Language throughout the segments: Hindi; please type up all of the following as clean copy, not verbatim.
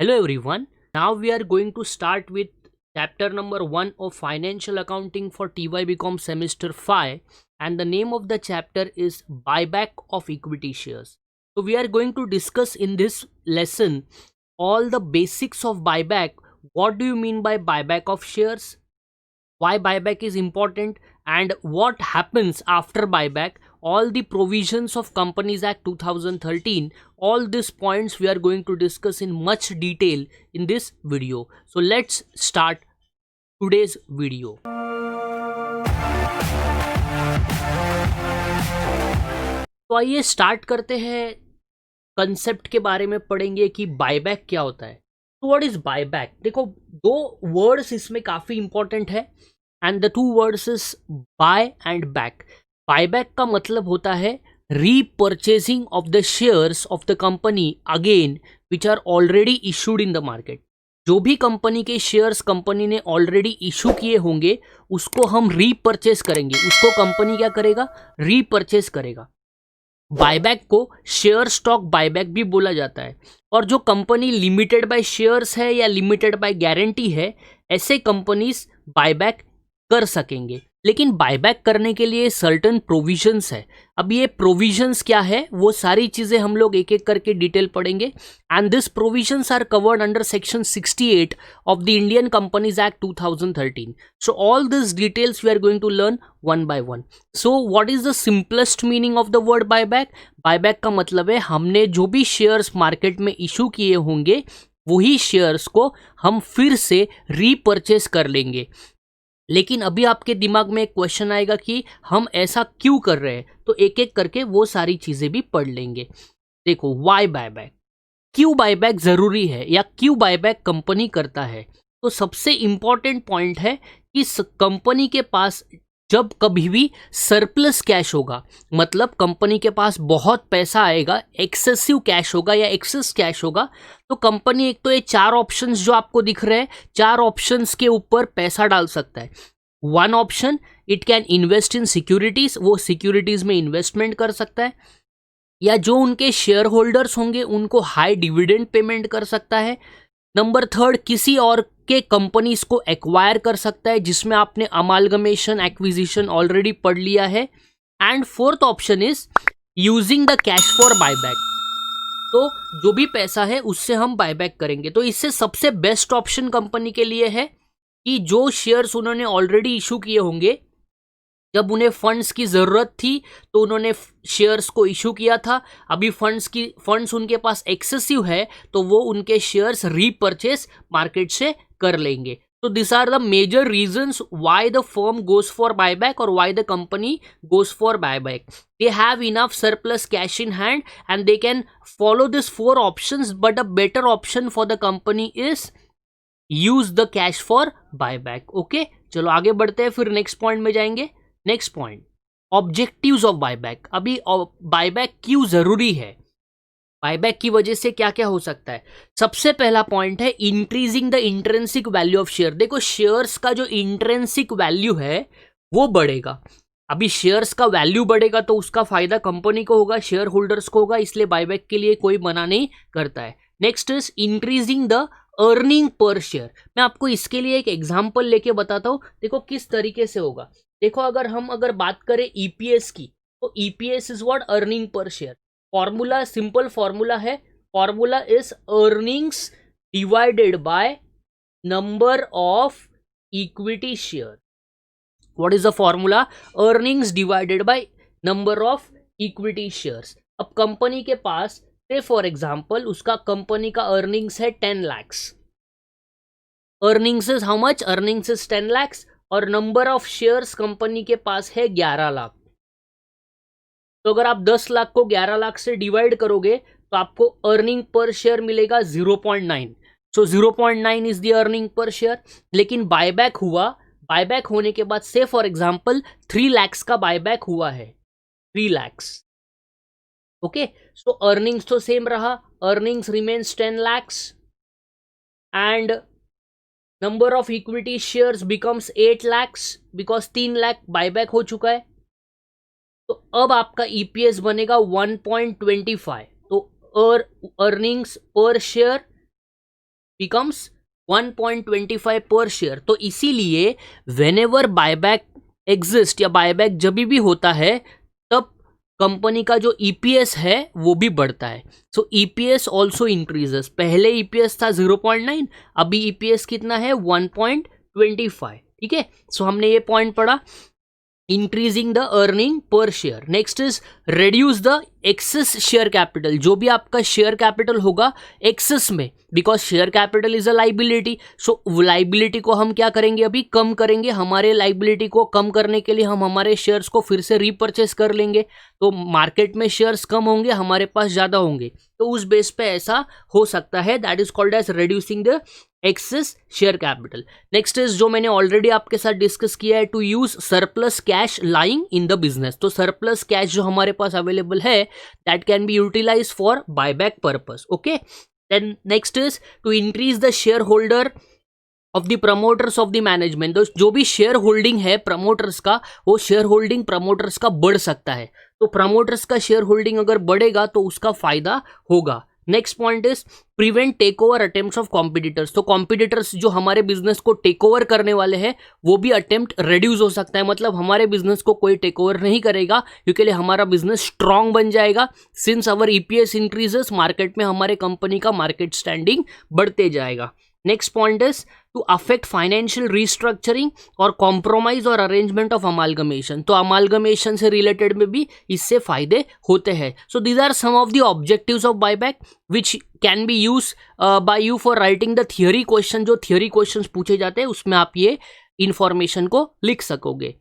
Hello everyone. Now we are going to start with chapter number 1 of financial accounting for TY semester 5, and the name of the chapter is buyback of equity shares. So we are going to discuss in this lesson all the basics of buyback. What do you mean by buyback of shares? Why buyback is important and what happens after buyback, all the provisions of Companies Act 2013, all these points we are going to discuss in much detail in this video. So let's start today's video. तो आइए स्टार्ट करते हैं, कंसेप्ट के बारे में पढ़ेंगे कि बायबैक क्या होता है। तो व्हाट इज बायबैक? देखो, दो वर्ड्स इसमें काफी इंपॉर्टेंट है and the two words is buy and back. Buyback का मतलब होता है repurchasing of the shares of the company again which are already issued in the market. जो भी कंपनी के शेयर्स कंपनी ने ऑलरेडी इशू किए होंगे उसको हम रीपर्चेस करेंगे, उसको कंपनी क्या करेगा? रीपर्चेस करेगा। बायबैक को शेयर स्टॉक बायबैक भी बोला जाता है। और जो कंपनी लिमिटेड बाय शेयर्स है या लिमिटेड बाय गारंटी है, ऐसे कंपनीज बायबैक कर सकेंगे। लेकिन बायबैक करने के लिए सर्टेन प्रोविजंस है। अब ये प्रोविजंस क्या है वो सारी चीजें हम लोग एक एक करके डिटेल पढ़ेंगे। And this provisions are covered under section 68 of the Indian companies act 2013। So all this details we are going to learn one by one. So what is the simplest meaning of the word buyback? Buyback का मतलब है हमने जो भी शेयर्स मार्केट में इशू किए होंगे वही शेयर्स को हम फिर से रीपर्चेस कर लेंगे। लेकिन अभी आपके दिमाग में एक क्वेश्चन आएगा कि हम ऐसा क्यों कर रहे हैं, तो एक एक करके वो सारी चीजें भी पढ़ लेंगे। देखो, वाई बायबैक, क्यों बायबैक जरूरी है या क्यों बायबैक कंपनी करता है। तो सबसे इंपॉर्टेंट पॉइंट है कि कंपनी के पास जब कभी भी सरप्लस कैश होगा, मतलब कंपनी के पास बहुत पैसा आएगा, एक्सेसिव कैश होगा या एक्सेस कैश होगा, तो कंपनी एक तो ये चार ऑप्शंस जो आपको दिख रहे हैं, चार ऑप्शंस के ऊपर पैसा डाल सकता है। One option, it can invest in securities, वो सिक्योरिटीज में इन्वेस्टमेंट कर सकता है, या जो उनके शेयर होल्डर्स होंगे उनको हाई डिविडेंड पेमेंट कर सकता है। नंबर थर्ड, किसी और के कंपनीज को एक्वायर कर सकता है जिसमें आपने अमालगमेशन एक्विजिशन ऑलरेडी पढ़ लिया है। And fourth option is using the cash for buyback, तो जो भी पैसा है उससे हम बायबैक करेंगे। तो इससे सबसे बेस्ट ऑप्शन कंपनी के लिए है कि जो शेयर्स उन्होंने ऑलरेडी इशू किए होंगे, जब उन्हें फंड्स की ज़रूरत थी तो उन्होंने शेयर्स को इशू किया था, अभी फंड्स उनके पास एक्सेसिव है तो वो उनके शेयर्स रीपर्चेस मार्केट से कर लेंगे। तो this are the major reasons why the firm goes for buyback और why the company goes for buyback. They have enough surplus cash in hand and they can follow this four options, but a better option for the company is use the cash for buyback. Okay, चलो आगे बढ़ते हैं, फिर नेक्स्ट पॉइंट में जाएंगे। Next point, objectives of buyback. अभी बायबैक क्यों जरूरी है, बायबैक की वजह से क्या क्या हो सकता है। सबसे पहला पॉइंट है increasing the intrinsic value of share. देखो, शेयर्स का जो इंट्रिंसिक वैल्यू है वो बढ़ेगा। अभी शेयर्स का वैल्यू बढ़ेगा तो उसका फायदा कंपनी को होगा, शेयर होल्डर्स को होगा, इसलिए बायबैक के लिए कोई मना नहीं करता है। Next is increasing the earning per share. मैं आपको इसके लिए एक एग्जांपल लेके बताता हूं, देखो किस तरीके से होगा। देखो, अगर बात करें ईपीएस की, तो EPS is what? Earning per share. Formula simple formula है, formula is earnings divided by number of equity share. What is the formula? Earnings divided by number of equity shares. अब कंपनी के पास से फॉर एग्जांपल उसका कंपनी का अर्निंग्स है 10 lakhs। Earnings is how much? Earnings is 10 lakhs और नंबर ऑफ शेयर्स कंपनी के पास है 11 लाख। तो अगर आप 10 लाख को 11 लाख से डिवाइड करोगे तो आपको अर्निंग पर शेयर मिलेगा 0.9। सो 0.9 is the earning per share. लेकिन बायबैक हुआ, बायबैक होने के बाद से फॉर एग्जांपल 3 lakhs का बायबैक हुआ है, 3 lakhs। ओके, सो अर्निंग्स तो सेम रहा, earnings remains 10 lakhs and number of equity shares becomes 8 lakhs because 3 lakh buyback हो चुका है। तो अब आपका ईपीएस बनेगा 1.25। तो अर्निंग्स पर शेयर बिकम्स 1.25 पर शेयर। तो इसीलिए व्हेनेवर बायबैक एग्जिस्ट या बायबैक जब भी होता है तब कंपनी का जो ईपीएस है वो भी बढ़ता है। So EPS also increases. पहले ईपीएस था 0.9, अभी ईपीएस कितना है 1.25। ठीक है, सो हमने ये पॉइंट पढ़ा, increasing the earning per share. Next is reduce the excess share capital. जो भी आपका शेयर कैपिटल होगा एक्सेस में, because share capital is a liability, so liability को हम क्या करेंगे, अभी कम करेंगे। हमारे लाइबिलिटी को कम करने के लिए हम हमारे शेयर्स को फिर से रीपरचेस कर लेंगे, तो मार्केट में शेयर्स कम होंगे, हमारे पास ज्यादा होंगे, तो उस बेस पे ऐसा हो सकता है। That is called as reducing the excess share capital. Next is जो मैंने ऑलरेडी आपके साथ डिस्कस किया है, to use surplus cash lying in the business. तो सरप्लस कैश जो हमारे पास अवेलेबल है that can be utilize for buyback purpose. Okay, then next is to increase the share holder of the promoters of the management. तो जो भी शेयर होल्डिंग है प्रमोटर्स का, वो शेयर होल्डिंग प्रमोटर्स का बढ़ सकता है। तो प्रमोटर्स का शेयर होल्डिंग अगर बढ़ेगा तो उसका फायदा होगा। Next point is prevent take over attempts of competitors. तो कॉम्पिटिटर्स जो हमारे बिजनेस को टेक ओवर करने वाले हैं वो भी अटेम्प्ट रिड्यूस हो सकता है। मतलब हमारे बिजनेस को कोई टेक ओवर नहीं करेगा, क्योंकि हमारा बिजनेस स्ट्रांग बन जाएगा। Since our EPS increases, market में हमारे कंपनी का मार्केट स्टैंडिंग बढ़ते जाएगा। Next point is to affect financial restructuring और कॉम्प्रोमाइज और अरेंजमेंट ऑफ अमालगमेशन। तो अमालगमेशन से रिलेटेड में भी इससे फायदे होते हैं। So these are some of the objectives of buyback which can be use by you for writing the theory question. जो थियोरी क्वेश्चंस पूछे जाते हैं उसमें आप ये इंफॉर्मेशन को लिख सकोगे।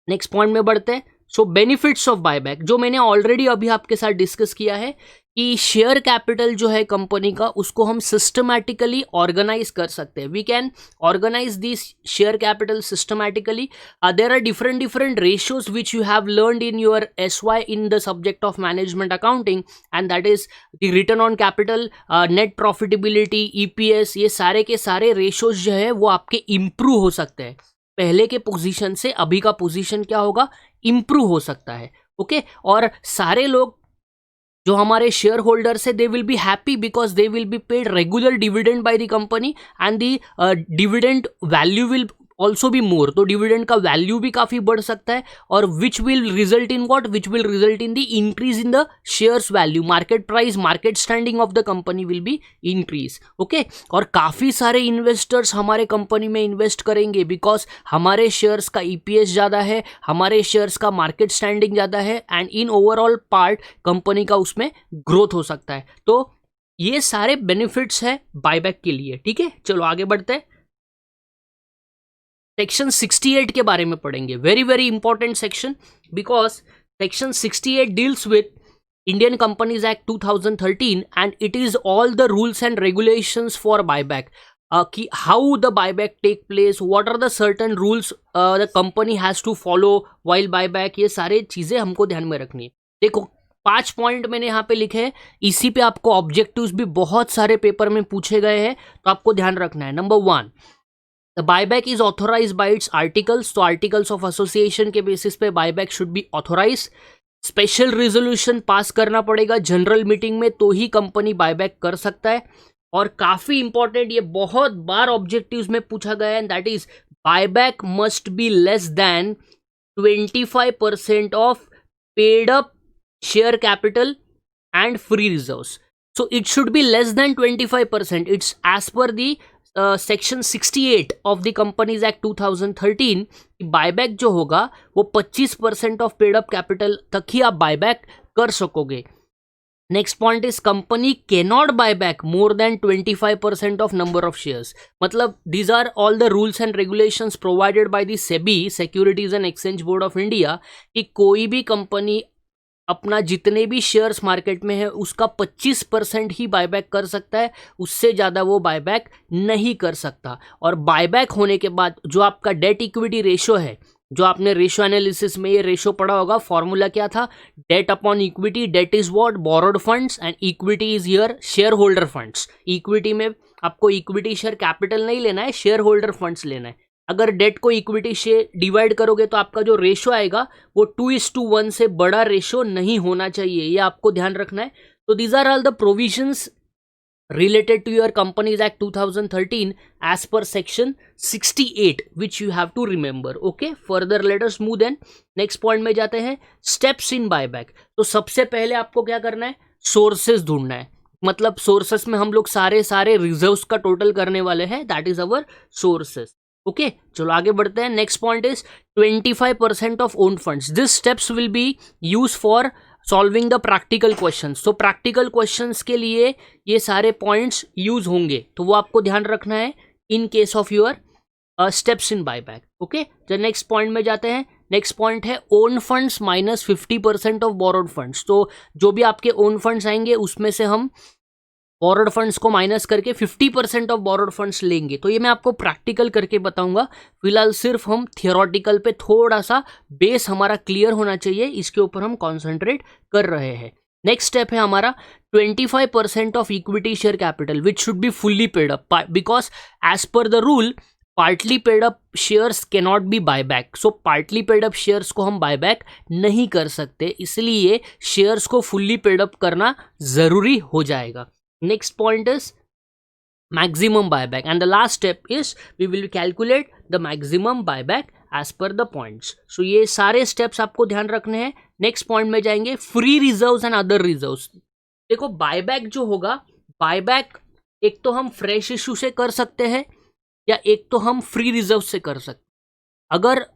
नेक्स्ट पॉइंट में बढ़ते हैं। सो बेनिफिट्स ऑफ बायबैक, जो मैंने ऑलरेडी अभी आपके साथ डिस्कस किया है कि शेयर कैपिटल जो है कंपनी का, उसको हम सिस्टमैटिकली ऑर्गेनाइज कर सकते हैं। We can organize this share capital systematically. There are different ratios which you have learned in your SY in the subject of management accounting, and that is the return on capital, net profitability, EPS। ये सारे के सारे रेशियोज जो है वो आपके इम्प्रूव हो सकते हैं। पहले के पोजीशन से अभी का पोजीशन क्या होगा, इम्प्रूव हो सकता है। ओके, और सारे लोग जो हमारे शेयर होल्डर्स है, they will be happy because they will be paid regular dividend by the company, and the dividend value will also be more. तो डिविडेंड का वैल्यू भी काफी बढ़ सकता है, और which will result in what, which will result in the increase in the shares value, market price, market standing of the company will be increase. Okay, और काफी सारे इन्वेस्टर्स हमारे कंपनी में इन्वेस्ट करेंगे बिकॉज हमारे शेयर्स का EPS ज्यादा है, हमारे शेयर्स का मार्केट स्टैंडिंग ज्यादा है, and in overall part company का उसमें ग्रोथ हो सकता है। तो ये सारे बेनिफिट्स है बायबैक के लिए। ठीक है, चलो आगे बढ़ते हैं। सेक्शन 68 के बारे में पढ़ेंगे। Very very important section, because section 68 deals with Indian companies act 2013 and it is all the rules and regulations for buyback, कि how the buyback take place, what are the certain rules the company has to follow while buyback. ये सारे चीजें हमको ध्यान में रखनी है। देखो 5 पॉइंट मैंने यहाँ पे लिखे हैं, इसी पे आपको ऑब्जेक्टिव्स भी बहुत सारे पेपर में पूछे गए हैं, तो आपको ध्यान रखना है। Number 1, the buyback is authorize by its articles. तो आर्टिकल्स ऑफ एसोसिएशन के बेसिस पे buyback should be authorize. Special resolution pass करना पड़ेगा जनरल मीटिंग में, तो ही कंपनी बायबैक कर सकता है। और काफी इंपॉर्टेंट, ये बहुत बार ऑब्जेक्टिव्स में पूछा गया है, that is buyback must be less than 25% of paid up share capital and free reserves. So it should be less than 25%. It's as per the section 68 of the companies act 2013। Buyback जो होगा वो 25% ऑफ पेड अप कैपिटल तक ही आप बायबैक कर सकोगे। Next point is company can not buy back more than 25% of number of shares. मतलब these are all the rules and regulations provided by the SEBI, securities and exchange board of India, कि कोई भी कंपनी अपना जितने भी शेयर्स मार्केट में है उसका 25% ही बायबैक कर सकता है, उससे ज़्यादा वो बायबैक नहीं कर सकता। और बायबैक होने के बाद जो आपका डेट इक्विटी रेशो है, जो आपने रेशो एनालिसिस में ये रेशो पढ़ा होगा, फॉर्मूला क्या था, debt upon equity, debt is what, borrowed funds, and equity is here share holder funds. Equity में आपको इक्विटी शेयर कैपिटल नहीं लेना है, शेयर होल्डर फंड्स लेना है। अगर डेट को इक्विटी से डिवाइड करोगे तो आपका जो रेशो आएगा वो 2:1 से बड़ा रेशो नहीं होना चाहिए, ये आपको ध्यान रखना है। तो these are all the provisions related to your Companies Act 2013 as per section 68 which you have to remember. Okay, further let us move then. Next point में जाते हैं, steps in buyback. तो सबसे पहले आपको क्या करना है, sources ढूंढना है. मतलब सोर्सेस में हम लोग सारे रिजर्व्स का टोटल करने वाले हैं, that is our sources. Okay, चलो आगे बढ़ते हैं. Next point is 25% of own funds. This steps will be use for solving the practical questions. तो प्रैक्टिकल क्वेश्चंस के लिए ये सारे पॉइंट्स यूज होंगे, तो वो आपको ध्यान रखना है in case of your steps in buyback. Okay, तो नेक्स्ट पॉइंट में जाते हैं. नेक्स्ट पॉइंट है own funds minus 50% of borrowed funds. तो जो भी आपके ओन फंड्स आएंगे उसमें से हम बोरोड फंड्स को माइनस करके 50% ऑफ बोरोड फंड्स लेंगे. तो ये मैं आपको प्रैक्टिकल करके बताऊंगा. फिलहाल सिर्फ हम थियोरटिकल पे थोड़ा सा बेस हमारा क्लियर होना चाहिए, इसके ऊपर हम कॉन्सेंट्रेट कर रहे हैं. नेक्स्ट स्टेप है हमारा 25% of equity share capital which should be fully paid up, because as per the rule partly paid up shares can not be buyback. So partly paid up shares को हम बायबैक नहीं कर सकते, इसलिए शेयर्स को फुल्ली पेड अप करना जरूरी हो जाएगा. Next point is maximum buyback and the last step is we will calculate the maximum buyback as per the points. So ये सारे स्टेप्स आपको ध्यान रखने हैं. नेक्स्ट पॉइंट में जाएंगे, free reserves and other reserves. देखो बायबैक जो होगा, बायबैक एक तो हम फ्रेश इशू से कर सकते हैं या एक तो हम फ्री रिजर्व से कर सकते. अगर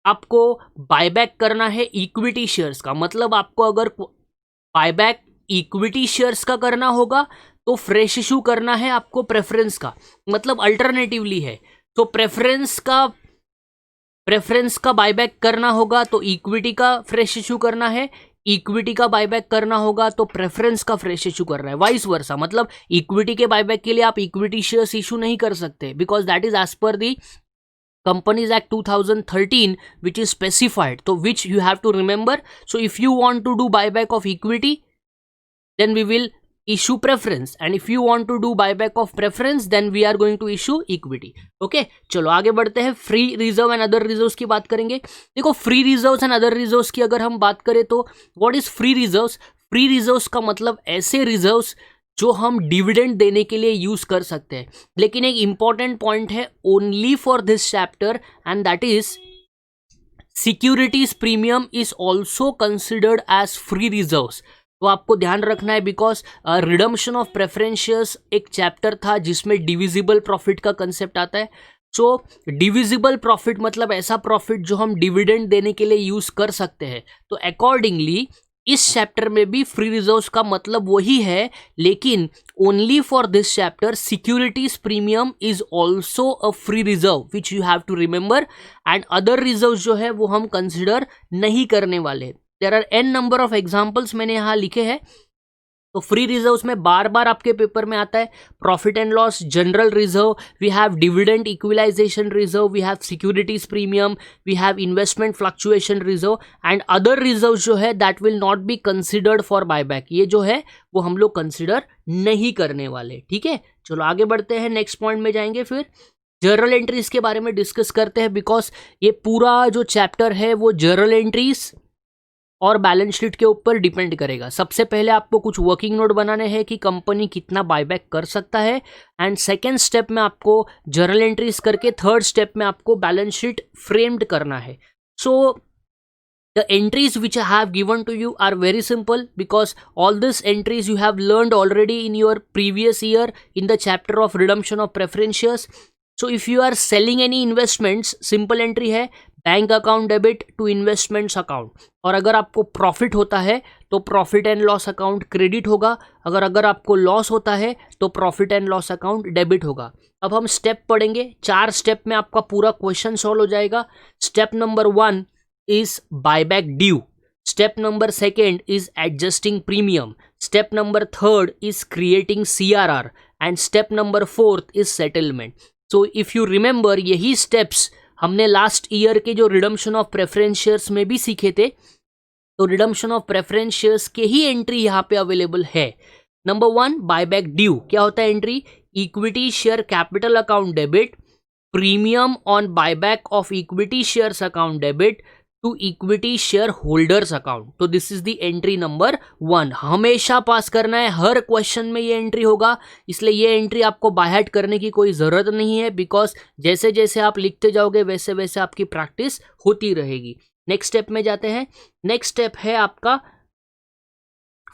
आपको बायबैक करना है इक्विटी शेयर्स का, मतलब आपको अगर बायबैक इक्विटी शेयर्स का करना होगा तो फ्रेश इशू करना है आपको प्रेफरेंस का, मतलब अल्टरनेटिवली है. तो प्रेफरेंस का बायबैक करना होगा तो इक्विटी का फ्रेश इशू करना है, इक्विटी का बायबैक करना होगा तो प्रेफरेंस का फ्रेश इशू करना है, वाइस वर्सा. मतलब इक्विटी के बायबैक के लिए आप इक्विटी शेयर्स इशू नहीं कर सकते, because that is as per the companies act 2013 which is specified, तो which you have to remember. So if you want to do buyback of equity then we will issue preference, and if you want to do buyback of preference then we are going to issue equity. okay, चलो आगे बढ़ते हैं. Free reserve and other reserves की बात करेंगे. देखो free reserves and other reserves की अगर हम बात करें तो what is free reserves. Free reserves का मतलब ऐसे रिजर्व्स जो हम डिविडेंड देने के लिए यूज कर सकते हैं. लेकिन एक इंपॉर्टेंट पॉइंट है only for this chapter and that is securities premium is also considered as free reserves. तो आपको ध्यान रखना है, because redemption of preference shares एक चैप्टर था जिसमें डिविजिबल प्रॉफिट का कंसेप्ट आता है. सो डिविजिबल प्रॉफिट मतलब ऐसा प्रॉफिट जो हम डिविडेंड देने के लिए यूज कर सकते हैं. तो अकॉर्डिंगली इस चैप्टर में भी फ्री रिजर्व्स का मतलब वही है, लेकिन only for this chapter securities premium is also a free reserve which you have to remember. And other reserve जो है वो हम कंसिडर नहीं करने वाले. There are n number of examples मैंने यहाँ लिखे हैं. तो फ्री रिजर्व्स में बार बार आपके पेपर में आता है profit and loss general reserve, we have dividend equalization reserve, we have securities premium, we have investment fluctuation reserve and other reserve जो है that will not be considered for buyback. ये जो है वो हम लोग कंसिडर नहीं करने वाले. ठीक है, चलो आगे बढ़ते हैं. नेक्स्ट पॉइंट में जाएंगे, फिर जर्नल एंट्रीज के बारे में डिस्कस करते हैं, बिकॉज ये पूरा जो चैप्टर है वो जर्नल एंट्रीज और बैलेंस शीट के ऊपर डिपेंड करेगा. सबसे पहले आपको कुछ वर्किंग नोट बनाने हैं कि कंपनी कितना बायबैक कर सकता है, एंड सेकेंड स्टेप में आपको जर्नल एंट्रीज करके थर्ड स्टेप में आपको बैलेंस शीट फ्रेम्ड करना है. सो the entries which I have given to you are very simple, because all these entries you have learned already in your previous year in the chapter of redemption of preference shares. So if you are selling any investments, simple entry है bank account debit to investments account. और अगर आपको प्रॉफिट होता है तो profit and loss account credit होगा, अगर आपको लॉस होता है तो profit and loss account debit होगा. अब हम स्टेप पढ़ेंगे, 4 स्टेप में आपका पूरा क्वेश्चन सॉल्व हो जाएगा. Step number 1 is buyback due. Step number 2 is adjusting premium. Step number 3 is creating CRR. And step number 4 is settlement. So if you remember, यही steps हमने लास्ट ईयर के जो रिडम्पशन ऑफ प्रेफरेंस शेयर्स में भी सीखे थे. तो रिडम्पशन ऑफ प्रेफरेंस शेयर्स के ही एंट्री यहाँ पे अवेलेबल है. Number 1 buyback due. क्या होता है entry? Equity share capital account debit, premium on buyback of equity shares account debit, to equity share holders account. तो this is the entry number 1। हमेशा पास करना है, हर क्वेश्चन में ये एंट्री होगा, इसलिए ये एंट्री आपको बाय हार्ट करने की कोई ज़रूरत नहीं है, बिकॉज जैसे जैसे आप लिखते जाओगे वैसे वैसे आपकी प्रैक्टिस होती रहेगी। नेक्स्ट स्टेप में जाते हैं। नेक्स्ट स्टेप है आपका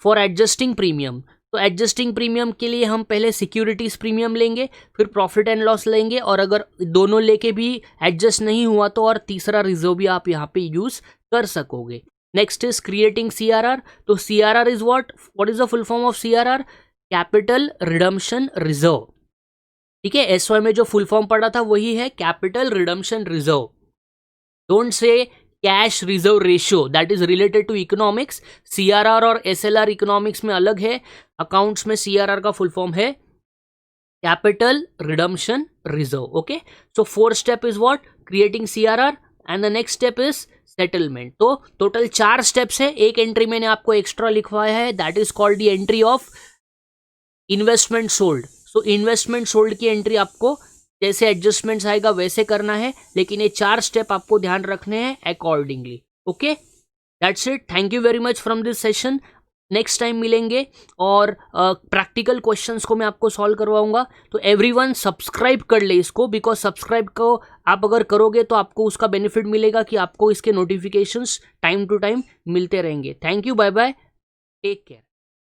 फॉर एडजस्टिंग प्रीमियम। तो एडजस्टिंग प्रीमियम के लिए हम पहले सिक्योरिटीज प्रीमियम लेंगे, फिर प्रॉफिट एंड लॉस लेंगे, और अगर दोनों लेके भी एडजस्ट नहीं हुआ तो और तीसरा रिजर्व भी आप यहाँ पे यूज कर सकोगे। Next is creating CRR. तो CRR is what is the full form of CRR? Capital redemption reserve. ठीक है, एसवाई में जो फुल फॉर्म पढ़ा था वही है capital redemption reserve. Don't say cash reserve ratio, that is related to economics. CRR और एसएलआर इकोनॉमिक्स में अलग है, अकाउंट्स में सीआरआर का फुल फॉर्म है capital redemption reserve. Okay, so 4th step is what? Creating CRR, and the next step is settlement. तो टोटल 4 स्टेप्स है, एक एंट्री मैंने आपको एक्स्ट्रा लिखवाया है, that is called the entry of investment sold. So investment sold की एंट्री आपको जैसे एडजस्टमेंट्स आएगा वैसे करना है, लेकिन ये 4 स्टेप आपको ध्यान रखने हैं accordingly. Okay, that's it. Thank you very much from this session. Next time मिलेंगे और प्रैक्टिकल क्वेश्चंस को मैं आपको सॉल्व करवाऊंगा। तो एवरीवन सब्सक्राइब कर ले इसको, बिकॉज सब्सक्राइब को आप अगर करोगे तो आपको उसका बेनिफिट मिलेगा कि आपको इसके नोटिफिकेशंस टाइम टू टाइम मिलते रहेंगे। Thank you, bye bye, take care.